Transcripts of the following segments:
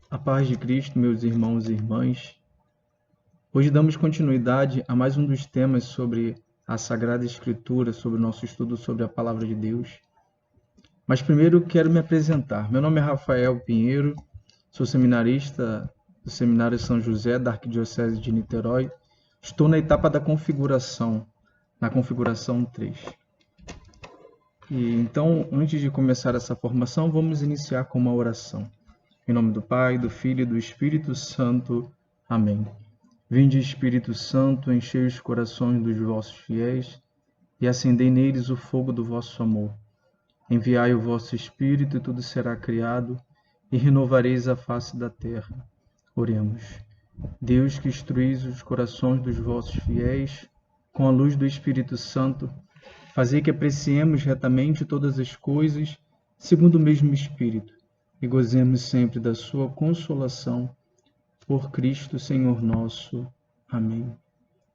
A paz de Cristo, meus irmãos e irmãs. Hoje damos continuidade a mais um dos temas sobre a Sagrada Escritura, sobre o nosso estudo sobre a Palavra de Deus. Mas primeiro quero me apresentar. Meu nome é Rafael Pinheiro, sou seminarista do Seminário São José, da Arquidiocese de Niterói. Estou na etapa da configuração, na configuração 3. Então, antes de começar essa formação, vamos iniciar com uma oração. Em nome do Pai, do Filho e do Espírito Santo. Amém. Vinde, Espírito Santo, enchei os corações dos vossos fiéis e acendei neles o fogo do vosso amor. Enviai o vosso Espírito e tudo será criado e renovareis a face da terra. Oremos. Deus, que instruís os corações dos vossos fiéis com a luz do Espírito Santo, fazei que apreciemos retamente todas as coisas segundo o mesmo Espírito e gozemos sempre da sua consolação. Por Cristo, Senhor nosso. Amém.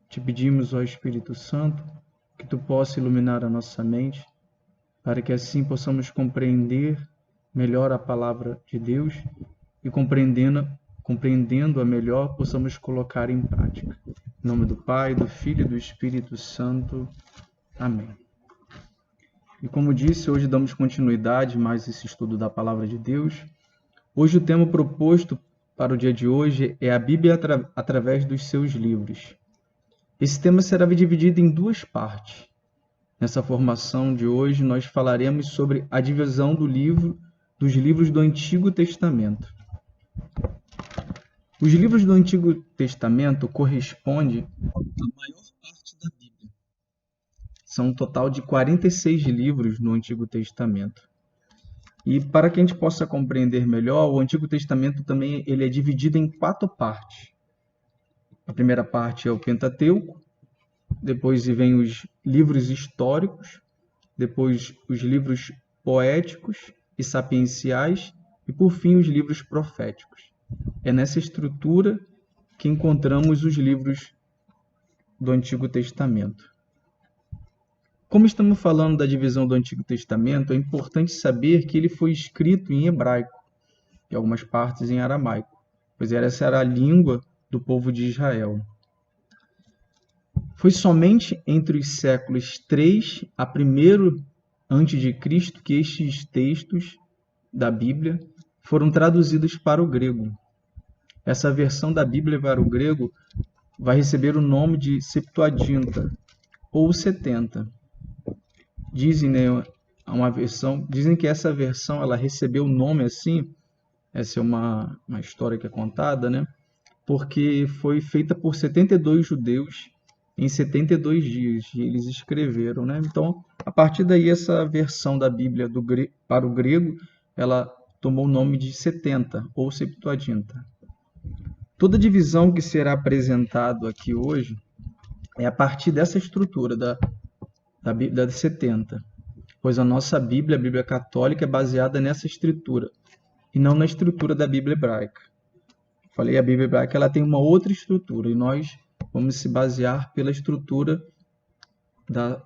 Te pedimos, ó Espírito Santo, que tu possa iluminar a nossa mente, para que assim possamos compreender melhor a palavra de Deus e compreendendo-a melhor, possamos colocar em prática. Em nome do Pai, do Filho e do Espírito Santo. Amém. E como disse, hoje damos continuidade mais esse estudo da palavra de Deus. Hoje o tema proposto para o dia de hoje é a Bíblia através dos seus livros. Esse tema será dividido em duas partes. Nessa formação de hoje, nós falaremos sobre a divisão dos livros do Antigo Testamento. Os livros do Antigo Testamento correspondem à maior parte da Bíblia. São um total de 46 livros no Antigo Testamento. E para que a gente possa compreender melhor, o Antigo Testamento também ele é dividido em 4 partes. A primeira parte é o Pentateuco, depois vem os livros históricos, depois os livros poéticos e sapienciais e, por fim, os livros proféticos. É nessa estrutura que encontramos os livros do Antigo Testamento. Como estamos falando da divisão do Antigo Testamento, é importante saber que ele foi escrito em hebraico e algumas partes em aramaico, pois essa era a língua do povo de Israel. Foi somente entre os séculos 3 a 1 a.C. que estes textos da Bíblia foram traduzidos para o grego. Essa versão da Bíblia para o grego vai receber o nome de Septuaginta ou 70. Dizem que essa versão ela recebeu o nome assim, essa é uma história que é contada, né? Porque foi feita por 72 judeus em 72 dias, e eles escreveram, né? Então, a partir daí, essa versão da Bíblia para o grego, ela tomou o nome de 70, ou Septuaginta. Toda divisão que será apresentado aqui hoje é a partir dessa estrutura da 70, pois a nossa Bíblia, a Bíblia Católica, é baseada nessa estrutura, e não na estrutura da Bíblia Hebraica. Falei, a Bíblia Hebraica ela tem uma outra estrutura, e nós vamos se basear pela estrutura da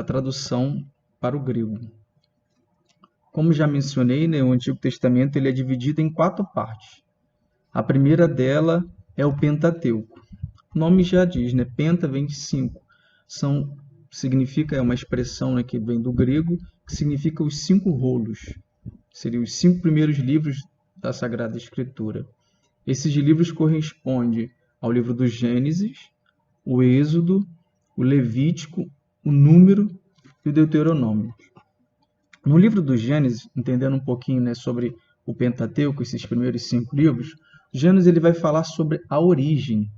tradução para o grego. Como já mencionei, né, o Antigo Testamento ele é dividido em 4 partes. A primeira dela é o Pentateuco. O nome já diz, né? Penta vem de 5. É uma expressão, né, que vem do grego, que significa os 5 rolos. Seriam os 5 primeiros livros da Sagrada Escritura. Esses livros correspondem ao livro do Gênesis, o Êxodo, o Levítico, o Número e o Deuteronômio. No livro do Gênesis, entendendo um pouquinho, né, sobre o Pentateuco, esses primeiros 5 livros, o Gênesis ele vai falar sobre a origem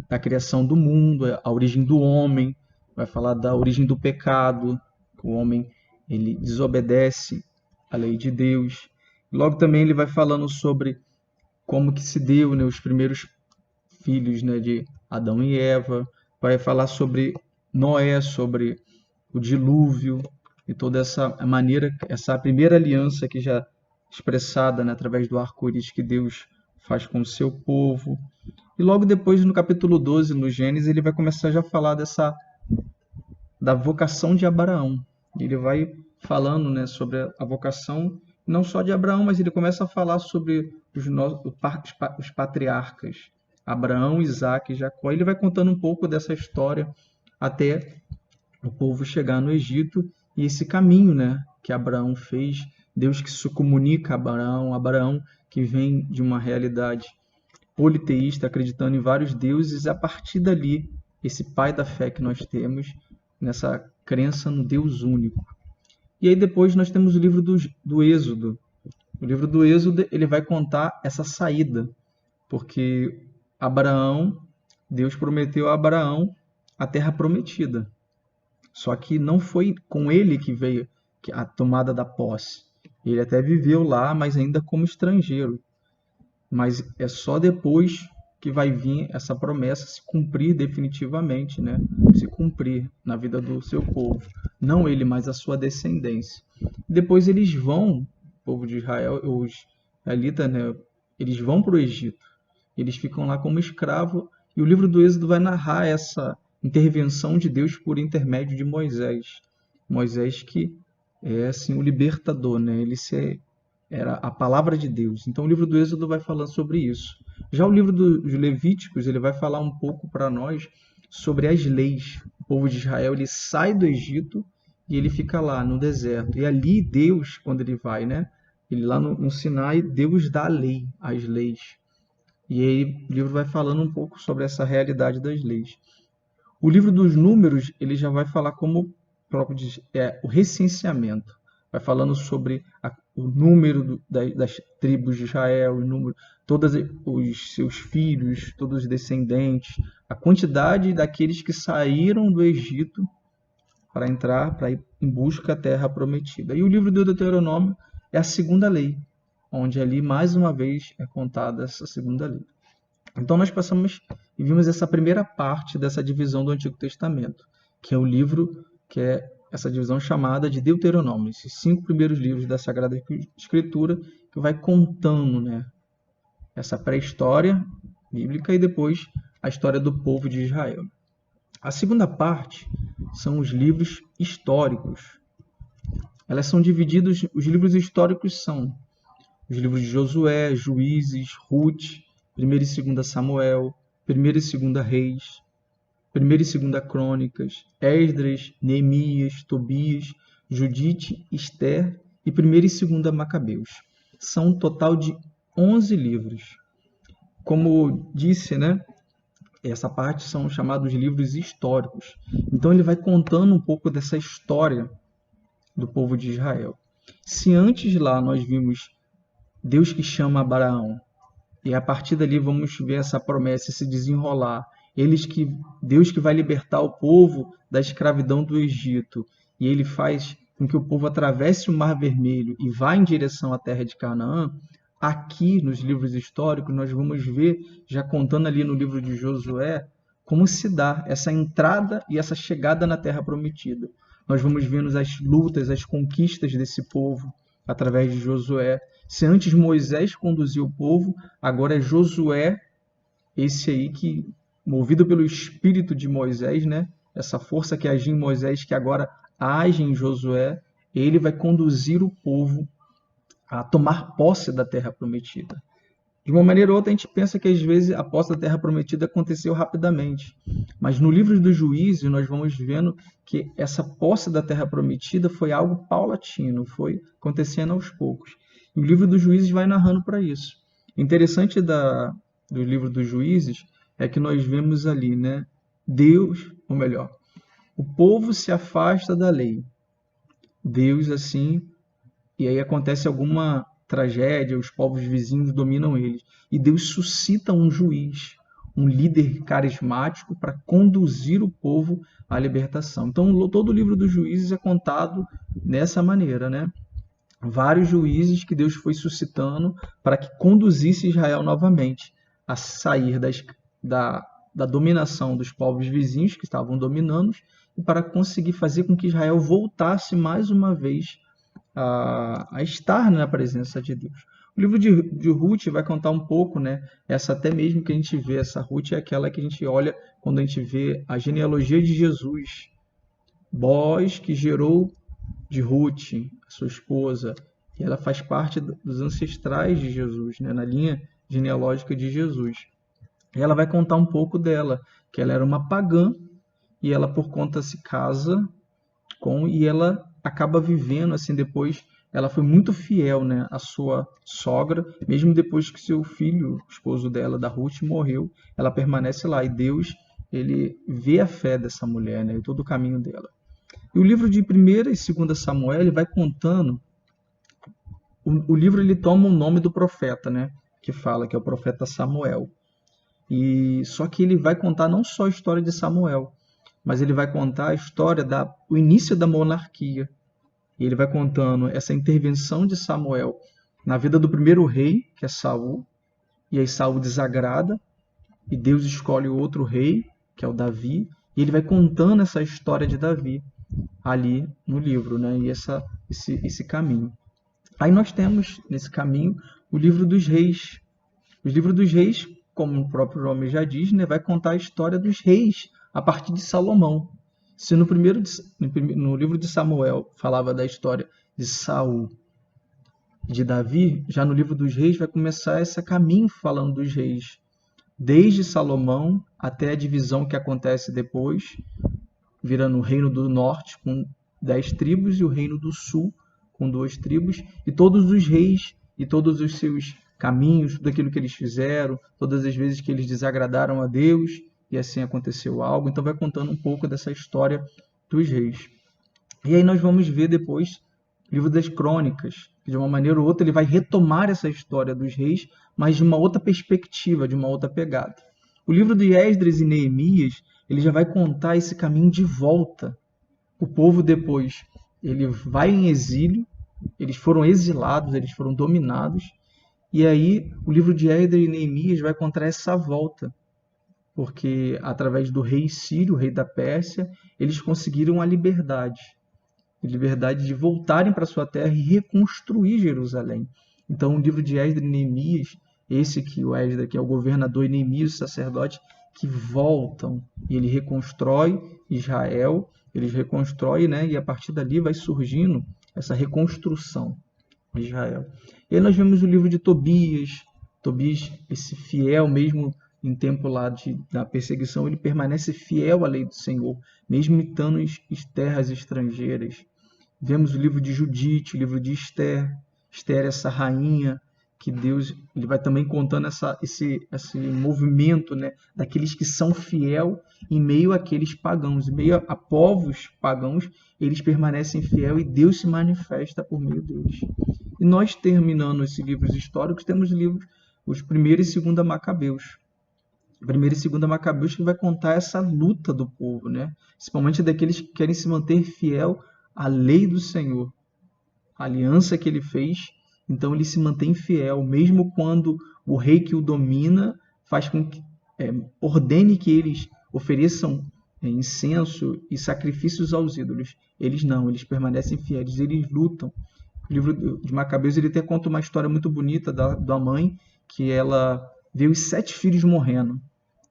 da criação do mundo, a origem do homem, vai falar da origem do pecado, que o homem ele desobedece à lei de Deus. Logo também ele vai falando sobre como que se deu, né, os primeiros filhos, né, de Adão e Eva, vai falar sobre Noé, sobre o dilúvio e toda essa maneira, essa primeira aliança que já expressada, né, através do arco-íris que Deus faz com o seu povo. E logo depois, no capítulo 12, no Gênesis, ele vai começar já a falar da vocação de Abraão. Ele vai falando, né, sobre a vocação. não só de Abraão, mas ele começa a falar sobre os patriarcas, Abraão, Isaque e Jacó. Ele vai contando um pouco dessa história até o povo chegar no Egito e esse caminho, né, que Abraão fez, Deus que se comunica a Abraão, Abraão que vem de uma realidade politeísta, acreditando em vários deuses, a partir dali, esse pai da fé que nós temos, nessa crença no Deus único. E aí depois nós temos o livro do Êxodo. O livro do Êxodo, ele vai contar essa saída, porque Deus prometeu a Abraão a terra prometida. Só que não foi com ele que veio a tomada da posse. Ele até viveu lá, mas ainda como estrangeiro. Mas é só depois que vai vir essa promessa se cumprir definitivamente, né? Se cumprir na vida do seu povo. Não ele, mas a sua descendência. Depois eles vão, o povo de Israel, os israelitas, né? Eles vão para o Egito. Eles ficam lá como escravos. E o livro do Êxodo vai narrar essa intervenção de Deus por intermédio de Moisés. Moisés que é assim o libertador, né? Era a palavra de Deus. Então o livro do Êxodo vai falando sobre isso. Já o livro dos Levíticos, ele vai falar um pouco para nós sobre as leis. O povo de Israel, ele sai do Egito e ele fica lá no deserto. E ali Deus, quando ele vai, né? Ele lá no Sinai, Deus dá a lei, as leis. E aí o livro vai falando um pouco sobre essa realidade das leis. O livro dos Números, ele já vai falar como próprio diz, o recenseamento. Vai falando sobre o número das tribos de Israel, todos os seus filhos, todos os descendentes, a quantidade daqueles que saíram do Egito para ir em busca da terra prometida. E o livro do Deuteronômio é a segunda lei, onde ali mais uma vez é contada essa segunda lei. Então nós passamos e vimos essa primeira parte dessa divisão do Antigo Testamento, que é o livro que é essa divisão chamada de Deuteronômio, esses 5 primeiros livros da Sagrada Escritura, que vai contando, né, essa pré-história bíblica e depois a história do povo de Israel. A segunda parte são os livros históricos. Elas são divididos, os livros históricos são os livros de Josué, Juízes, Ruth, 1ª e 2ª Samuel, 1ª e 2ª Reis, 1ª e 2ª Crônicas, Esdras, Neemias, Tobias, Judite, Esther e 1ª e 2ª Macabeus. São um total de 11 livros. Como disse, né, essa parte são chamados livros históricos. Então ele vai contando um pouco dessa história do povo de Israel. Se antes lá nós vimos Deus que chama Abraão, e a partir dali vamos ver essa promessa se desenrolar, Deus que vai libertar o povo da escravidão do Egito, e ele faz com que o povo atravesse o Mar Vermelho e vá em direção à terra de Canaã. Aqui nos livros históricos nós vamos ver, já contando ali no livro de Josué, como se dá essa entrada e essa chegada na terra prometida. Nós vamos vendo as lutas, as conquistas desse povo através de Josué. Se antes Moisés conduzia o povo, agora é Josué, esse aí que, movido pelo espírito de Moisés, né? Essa força que agia em Moisés, que agora age em Josué, ele vai conduzir o povo a tomar posse da terra prometida. De uma maneira ou outra, a gente pensa que às vezes a posse da terra prometida aconteceu rapidamente. Mas no livro do Juízes, nós vamos vendo que essa posse da terra prometida foi algo paulatino, foi acontecendo aos poucos. E o livro dos Juízes vai narrando para isso. O interessante do livro dos Juízes é que nós vemos ali, né, Deus, ou melhor, o povo se afasta da lei. Deus, assim, e aí acontece alguma tragédia, os povos vizinhos dominam eles. E Deus suscita um juiz, um líder carismático para conduzir o povo à libertação. Então, todo o livro dos Juízes é contado dessa maneira, né? Vários juízes que Deus foi suscitando para que conduzisse Israel novamente a sair da dominação dos povos vizinhos que estavam dominando e para conseguir fazer com que Israel voltasse mais uma vez a estar na presença de Deus. O livro de Ruth vai contar um pouco, né? Essa até mesmo que a gente vê, essa Ruth é aquela que a gente olha quando a gente vê a genealogia de Jesus. Boaz, que gerou de Ruth, sua esposa, E ela faz parte dos ancestrais de Jesus, né? Na linha genealógica de Jesus. E ela vai contar um pouco dela, que ela era uma pagã, e ela por conta se casa e ela acaba vivendo assim depois. Ela foi muito fiel, né, à sua sogra, mesmo depois que seu filho, o esposo dela, da Ruth, morreu, ela permanece lá. E Deus, ele vê a fé dessa mulher, né, e todo o caminho dela. E o livro de 1ª e 2ª Samuel, ele vai contando. O livro ele toma o nome do profeta, né, que fala que é o profeta Samuel. E só que ele vai contar não só a história de Samuel, mas ele vai contar a história o início da monarquia. E ele vai contando essa intervenção de Samuel na vida do primeiro rei, que é Saul, e aí Saul desagrada, e Deus escolhe outro rei, que é o Davi, e ele vai contando essa história de Davi ali no livro, né? E esse caminho. Aí nós temos, nesse caminho, o livro dos reis. O livro dos reis, como o próprio nome já diz, né, vai contar a história dos reis a partir de Salomão. Se no livro de Samuel falava da história de Saul e de Davi, já no livro dos reis vai começar esse caminho falando dos reis, desde Salomão até a divisão que acontece depois, virando o reino do norte com 10 tribos e o reino do sul com 2 tribos, e todos os reis e todos os seus caminhos, tudo aquilo que eles fizeram, todas as vezes que eles desagradaram a Deus, e assim aconteceu algo. Então vai contando um pouco dessa história dos reis. E aí nós vamos ver depois o livro das crônicas, que de uma maneira ou outra ele vai retomar essa história dos reis, mas de uma outra perspectiva, de uma outra pegada. O livro de Esdras e Neemias, ele já vai contar esse caminho de volta. O povo depois, ele vai em exílio, eles foram exilados, eles foram dominados, e aí o livro de Esdras e Neemias vai contar essa volta, porque através do rei Sírio, o rei da Pérsia, eles conseguiram a liberdade de voltarem para sua terra e reconstruir Jerusalém. Então o livro de Esdras e Neemias, esse que o Esdras, que é o governador, e Neemias, o sacerdote, que voltam, e ele reconstrói Israel, eles reconstroem, né? E a partir dali vai surgindo essa reconstrução de Israel. E aí nós vemos o livro de Tobias, esse fiel mesmo em tempo lá da perseguição, ele permanece fiel à lei do Senhor, mesmo estando em terras estrangeiras. Vemos o livro de Judite, o livro de Esther, essa rainha, que Deus ele vai também contando esse movimento, né, daqueles que são fiel em meio àqueles pagãos, em meio a povos pagãos, eles permanecem fiel e Deus se manifesta por meio deles. E nós, terminando esses livros históricos, temos livros, os 1ª e 2ª Macabeus. 1ª e 2ª Macabeus, que vai contar essa luta do povo, né? Principalmente daqueles que querem se manter fiel à lei do Senhor, a aliança que ele fez. Então ele se mantém fiel, mesmo quando o rei que o domina faz com que ordene que eles ofereçam incenso e sacrifícios aos ídolos. Eles não, eles permanecem fiéis, eles lutam. O livro de Macabeus ele até conta uma história muito bonita da mãe, que ela vê os 7 filhos morrendo.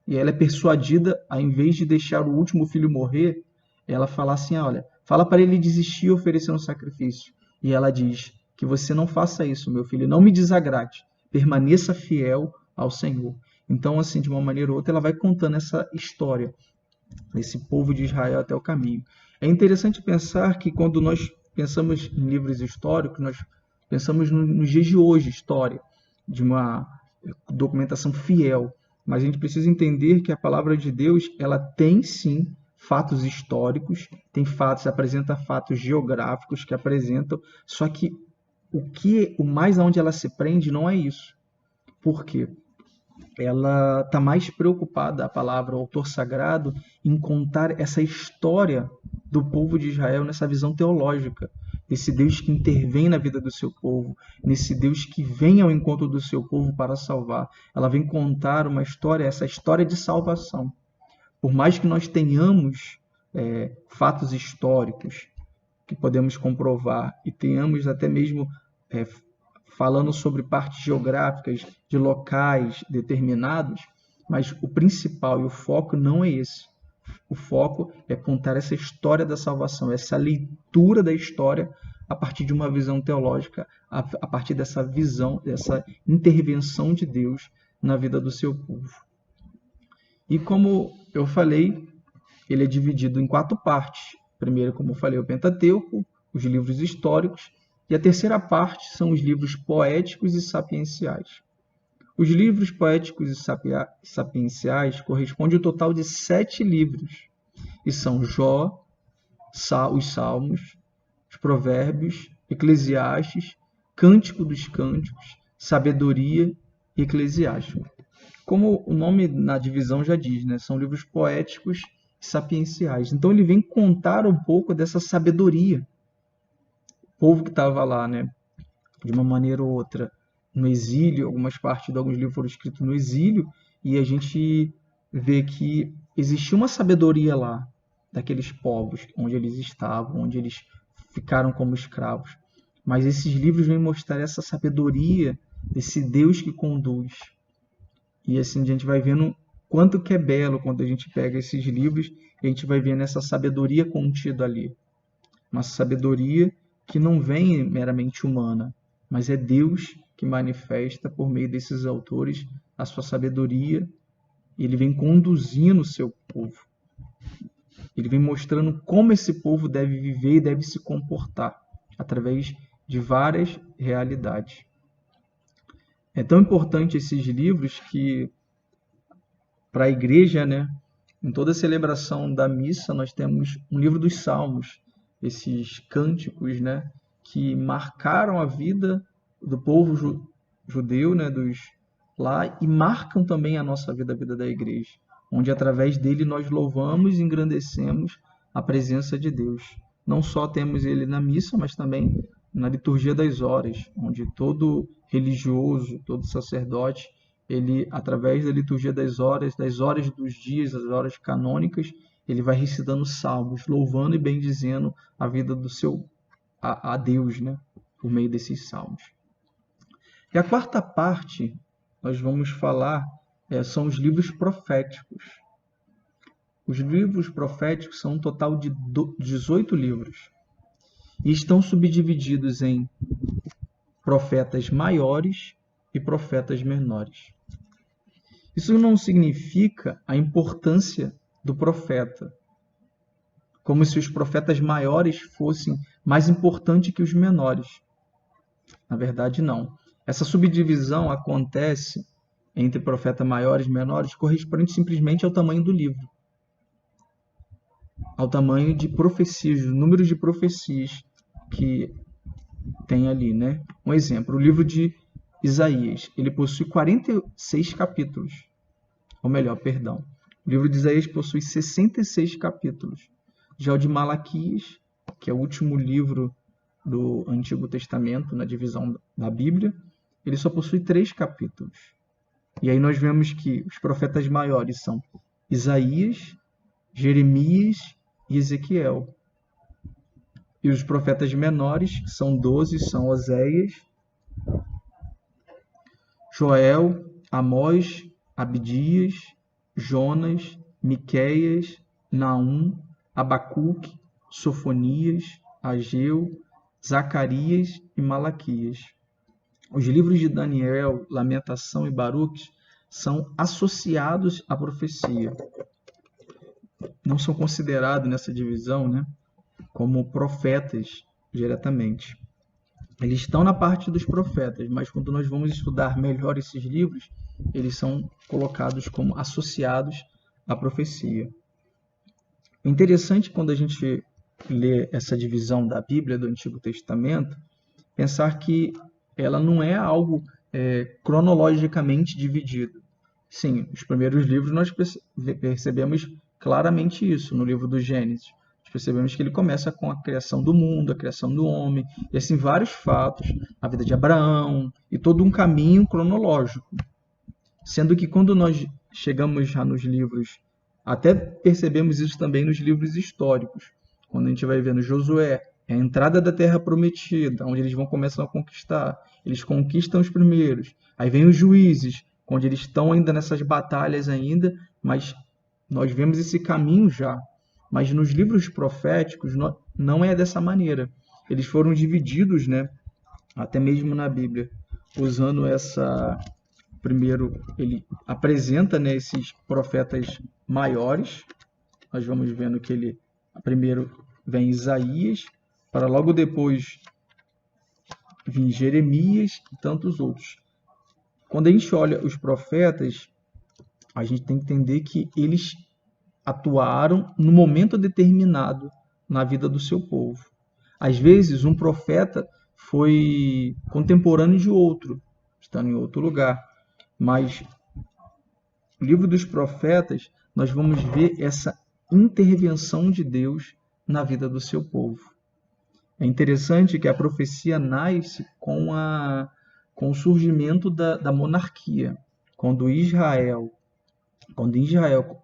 E ela é persuadida, ao invés de deixar o último filho morrer, ela fala assim, olha, fala para ele desistir e oferecer um sacrifício. E ela diz, que você não faça isso, meu filho, não me desagrade, permaneça fiel ao Senhor. Então, assim, de uma maneira ou outra, ela vai contando essa história, esse povo de Israel até o caminho. É interessante pensar que quando nós pensamos em livros históricos, nós pensamos nos dias de hoje, história, de uma documentação fiel. Mas a gente precisa entender que a palavra de Deus, ela tem sim fatos históricos, tem fatos, apresenta fatos geográficos que apresentam, só que o mais aonde ela se prende não é isso. Por quê? Ela está mais preocupada, a palavra, o autor sagrado, em contar essa história do povo de Israel nessa visão teológica, desse Deus que intervém na vida do seu povo, nesse Deus que vem ao encontro do seu povo para salvar. Ela vem contar uma história, essa história de salvação. Por mais que nós tenhamos fatos históricos que podemos comprovar e tenhamos até mesmo falando sobre partes geográficas de locais determinados, mas o principal e o foco não é esse. O foco é contar essa história da salvação, essa leitura da história a partir de uma visão teológica, a partir dessa visão, dessa intervenção de Deus na vida do seu povo. E como eu falei, ele é dividido em 4 partes. Primeiro, como eu falei, o Pentateuco, os livros históricos, e a terceira parte são os livros poéticos e sapienciais. Os livros poéticos e sapienciais correspondem ao total de 7 livros, e são Jó, os Salmos, os Provérbios, Eclesiastes, Cântico dos Cânticos, Sabedoria e Eclesiástico. Como o nome na divisão já diz, né? São livros poéticos e sapienciais. Então ele vem contar um pouco dessa sabedoria. O povo que estava lá, né? De uma maneira ou outra, no exílio, algumas partes de alguns livros foram escritos no exílio, e a gente vê que existia uma sabedoria lá, daqueles povos, onde eles estavam, onde eles ficaram como escravos. Mas esses livros vêm mostrar essa sabedoria desse Deus que conduz. E assim a gente vai vendo quanto que é belo quando a gente pega esses livros e a gente vai vendo essa sabedoria contida ali. Uma sabedoria que não vem meramente humana, mas é Deus que manifesta por meio desses autores a sua sabedoria. Ele vem conduzindo o seu povo. Ele vem mostrando como esse povo deve viver e deve se comportar através de várias realidades. É tão importante esses livros que, para a igreja, né, em toda a celebração da missa, nós temos um livro dos Salmos, esses cânticos, né, que marcaram a vida do povo judeu, né, lá, e marcam também a nossa vida, a vida da igreja, onde através dele nós louvamos e engrandecemos a presença de Deus. Não só temos ele na missa, mas também na liturgia das horas, onde todo religioso, todo sacerdote, ele, através da liturgia das horas dos dias, das horas canônicas, ele vai recitando salmos, louvando e bendizendo a vida do a Deus, né, por meio desses salmos. E a quarta parte, nós vamos falar, são os livros proféticos. Os livros proféticos são um total de 18 livros e estão subdivididos em profetas maiores e profetas menores. Isso não significa a importância do profeta, como se os profetas maiores fossem mais importantes que os menores. Na verdade, não. Essa subdivisão acontece entre profetas maiores e menores, corresponde simplesmente ao tamanho do livro, ao tamanho de profecias, o número de profecias que tem ali, né? Um exemplo, o livro de Isaías, ele possui 46 capítulos. Ou melhor, perdão. O livro de Isaías possui 66 capítulos. Já o de Malaquias, que é o último livro do Antigo Testamento, na divisão da Bíblia, ele só possui 3 capítulos. E aí nós vemos que os profetas maiores são Isaías, Jeremias e Ezequiel. E os profetas menores, que são 12, são Oséias, Joel, Amós, Abdias, Jonas, Miqueias, Naum, Abacuque, Sofonias, Ageu, Zacarias e Malaquias. Os livros de Daniel, Lamentação e Baruque são associados à profecia. Não são considerados nessa divisão, né, como profetas diretamente. Eles estão na parte dos profetas, mas quando nós vamos estudar melhor esses livros, eles são colocados como associados à profecia. O interessante quando a gente lê essa divisão da Bíblia do Antigo Testamento, pensar que ela não é algo cronologicamente dividido. Sim, os primeiros livros nós percebemos claramente isso, no livro do Gênesis. Nós percebemos que ele começa com a criação do mundo, a criação do homem, e assim vários fatos, a vida de Abraão, e todo um caminho cronológico. Sendo que quando nós chegamos já nos livros, até percebemos isso também nos livros históricos, quando a gente vai vendo Josué, é a entrada da Terra Prometida, onde eles vão começar a conquistar. Eles conquistam os primeiros. Aí vem os Juízes, onde eles estão ainda nessas batalhas ainda, mas nós vemos esse caminho já. Mas nos livros proféticos não é dessa maneira. eles foram divididos, né, até mesmo na Bíblia, usando essa... Primeiro, ele apresenta, né, esses profetas maiores. Nós vamos vendo que ele primeiro vem Isaías, para logo depois vir Jeremias e tantos outros. Quando a gente olha os profetas, a gente tem que entender que eles atuaram no momento determinado na vida do seu povo. Às vezes, um profeta foi contemporâneo de outro, estando em outro lugar. Mas no livro dos profetas, nós vamos ver essa intervenção de Deus na vida do seu povo. É interessante que a profecia nasce com o surgimento da monarquia. Quando Israel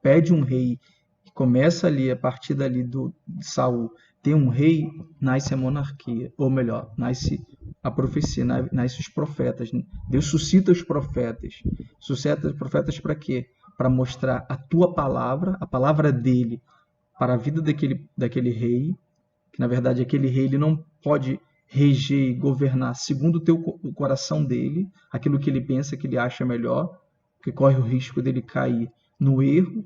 pede um rei, e começa ali, a partir dali de Saul, ter um rei, nasce a monarquia. Ou melhor, nasce a profecia, nasce os profetas. Deus suscita os profetas. Suscita os profetas para quê? Para mostrar a tua palavra, a palavra dele, para a vida daquele rei, que na verdade aquele rei ele não pode reger e governar segundo o coração dele, aquilo que ele pensa, que ele acha melhor, porque corre o risco dele cair no erro,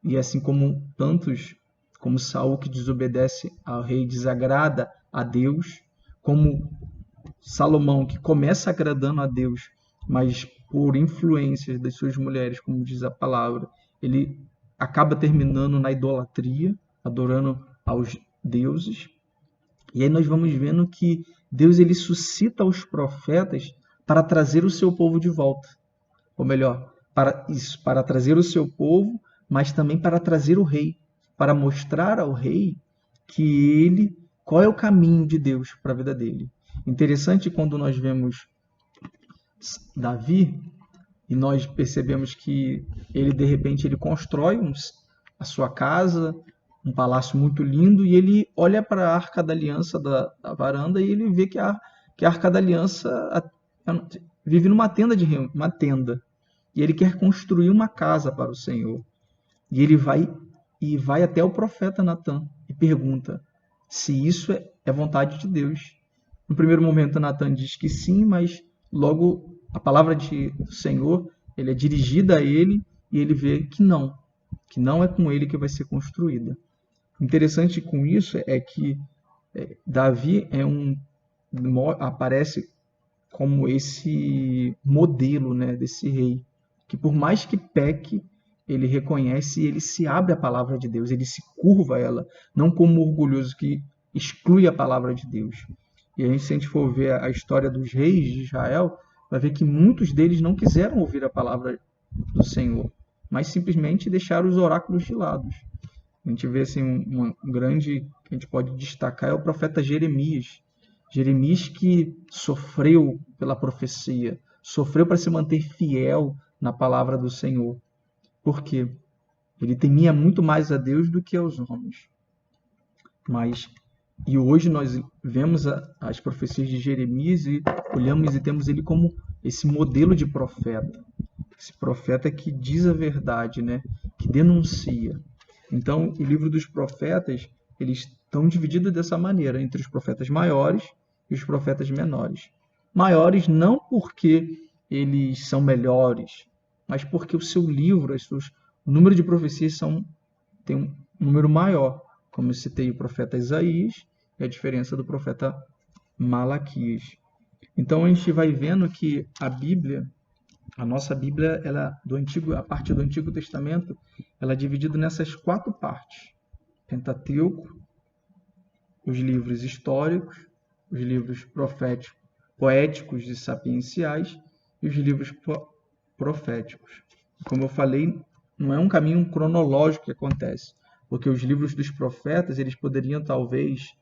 e assim como tantos, como Saul que desobedece ao rei, desagrada a Deus, como Salomão que começa agradando a Deus, mas por influências das suas mulheres, como diz a palavra, ele acaba terminando na idolatria, adorando aos deuses. E aí nós vamos vendo que Deus ele suscita os profetas para trazer o seu povo de volta. Ou melhor, para trazer o seu povo, mas também para trazer o rei, para mostrar ao rei qual é o caminho de Deus para a vida dele. Interessante quando nós vemos Davi e nós percebemos que ele de repente ele constrói a sua casa, um palácio muito lindo, e ele olha para a Arca da Aliança da varanda e ele vê que a Arca da Aliança vive numa tenda uma tenda, e ele quer construir uma casa para o Senhor. E ele vai até o profeta Natã e pergunta se isso é vontade de Deus. No primeiro momento, Natã diz que sim, mas logo a palavra do Senhor ele é dirigida a ele e ele vê que não é com ele que vai ser construída. Interessante com isso é que Davi aparece como esse modelo, né, desse rei, que por mais que peque, ele reconhece e ele se abre à palavra de Deus, ele se curva a ela, não como orgulhoso que exclui a palavra de Deus. E a gente, se a gente for ver a história dos reis de Israel, vai ver que muitos deles não quiseram ouvir a palavra do Senhor, mas simplesmente deixaram os oráculos de lado. A gente vê assim, um grande que a gente pode destacar é o profeta Jeremias. Jeremias que sofreu pela profecia, sofreu para se manter fiel na palavra do Senhor. Por quê? Ele temia muito mais a Deus do que aos homens. E hoje nós vemos as profecias de Jeremias e olhamos e temos ele como esse modelo de profeta. Esse profeta que diz a verdade, né? Que denuncia. Então, o livro dos profetas, eles estão divididos dessa maneira, entre os profetas maiores e os profetas menores. Maiores não porque eles são melhores, mas porque o seu livro, o número de profecias tem um número maior. Como eu citei o profeta Isaías e a diferença do profeta Malaquias. Então a gente vai vendo que a nossa Bíblia, a parte do Antigo Testamento, ela é dividida nessas 4 partes. Pentateuco, os livros históricos, os livros poéticos e sapienciais e os livros proféticos. Como eu falei, não é um caminho cronológico que acontece, porque os livros dos profetas, eles poderiam talvez,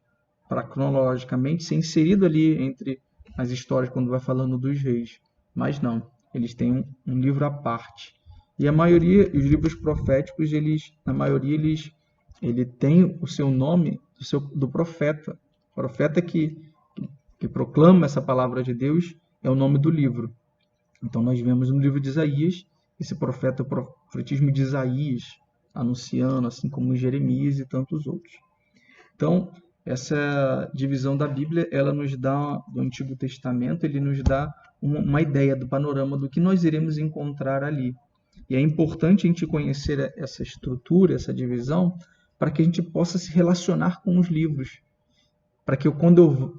cronologicamente, ser inserido ali entre as histórias quando vai falando dos reis, mas não, eles têm um livro à parte. E a maioria, os livros proféticos, ele tem o seu nome do profeta. O profeta que proclama essa palavra de Deus é o nome do livro. Então nós vemos no livro de Isaías, esse profeta, o profetismo de Isaías, anunciando, assim como Jeremias e tantos outros. Então, essa divisão da Bíblia, ela nos dá, do Antigo Testamento, ele nos dá uma ideia do panorama do que nós iremos encontrar ali. E é importante a gente conhecer essa estrutura, essa divisão, para que a gente possa se relacionar com os livros. Para que quando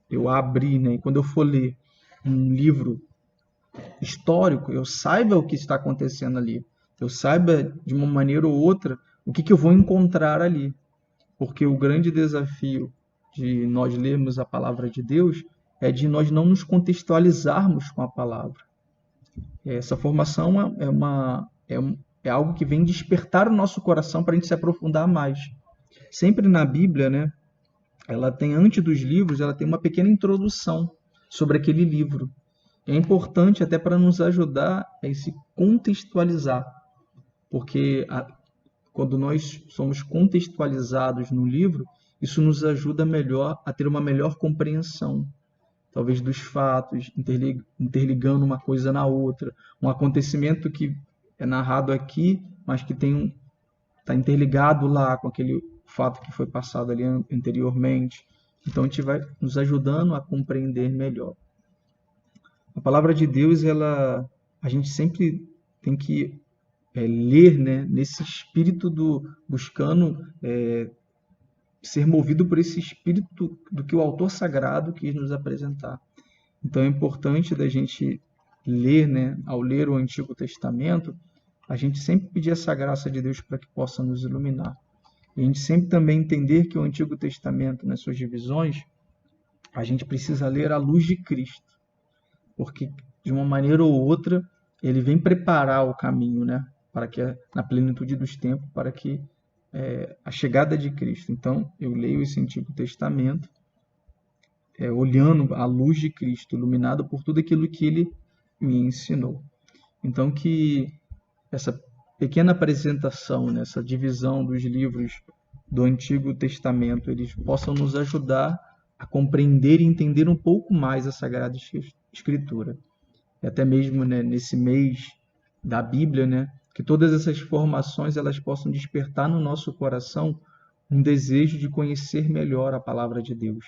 eu abrir, né, quando eu for ler um livro histórico, eu saiba o que está acontecendo ali. Eu saiba, de uma maneira ou outra, o que eu vou encontrar ali. Porque o grande desafio de nós lermos a palavra de Deus é de nós não nos contextualizarmos com a palavra. Essa formação é algo que vem despertar o nosso coração para a gente se aprofundar mais. Sempre na Bíblia, né, ela tem, antes dos livros, ela tem uma pequena introdução sobre aquele livro. É importante até para nos ajudar a se contextualizar, porque quando nós somos contextualizados no livro, isso nos ajuda melhor a ter uma melhor compreensão, talvez dos fatos, interligando uma coisa na outra, um acontecimento que é narrado aqui, mas que está interligado lá com aquele fato que foi passado ali anteriormente. Então a gente vai nos ajudando a compreender melhor. A palavra de Deus, a gente sempre tem que ler, né, nesse espírito buscando ser movido por esse espírito do que o autor sagrado quis nos apresentar. Então é importante da gente ler, né, ao ler o Antigo Testamento, a gente sempre pedir essa graça de Deus para que possa nos iluminar. E a gente sempre também entender que o Antigo Testamento, nas suas divisões, a gente precisa ler à luz de Cristo, porque de uma maneira ou outra ele vem preparar o caminho, né, para que na plenitude dos tempos, para que a chegada de Cristo. Então eu leio esse Antigo Testamento olhando à luz de Cristo, iluminado por tudo aquilo que ele me ensinou. Então que essa pequena apresentação, né, essa divisão dos livros do Antigo Testamento, eles possam nos ajudar a compreender e entender um pouco mais a Sagrada Escritura. E até mesmo, né, nesse mês da Bíblia, né, que todas essas informações elas possam despertar no nosso coração um desejo de conhecer melhor a palavra de Deus.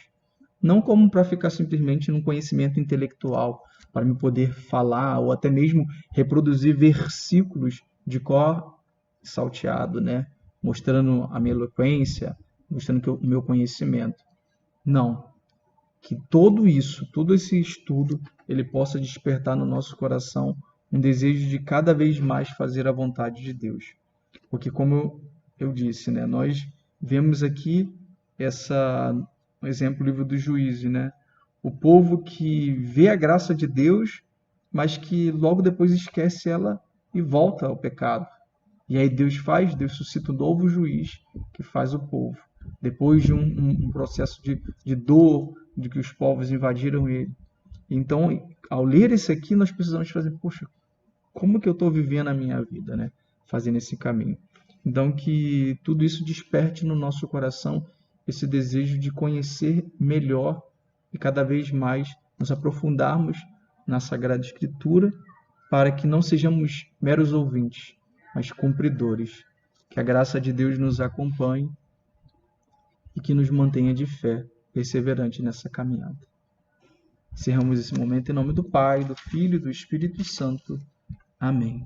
Não como para ficar simplesmente num conhecimento intelectual, para me poder falar ou até mesmo reproduzir versículos de cor salteado, né, mostrando a minha eloquência, mostrando o meu conhecimento. Não. Que todo esse estudo, ele possa despertar no nosso coração um desejo de cada vez mais fazer a vontade de Deus. Porque, como eu disse, né, nós vemos aqui um exemplo do livro do Juízo, né? O povo que vê a graça de Deus, mas que logo depois esquece ela e volta ao pecado. E aí Deus suscita um novo juiz que faz o povo. Depois de um processo de dor, de que os povos invadiram ele. Então, ao ler esse aqui, nós precisamos fazer, poxa, como que eu estou vivendo a minha vida, né? Fazendo esse caminho. Então, que tudo isso desperte no nosso coração esse desejo de conhecer melhor e cada vez mais nos aprofundarmos na Sagrada Escritura, para que não sejamos meros ouvintes, mas cumpridores. Que a graça de Deus nos acompanhe e que nos mantenha de fé, perseverante nessa caminhada. Encerramos esse momento em nome do Pai, do Filho e do Espírito Santo. Amém.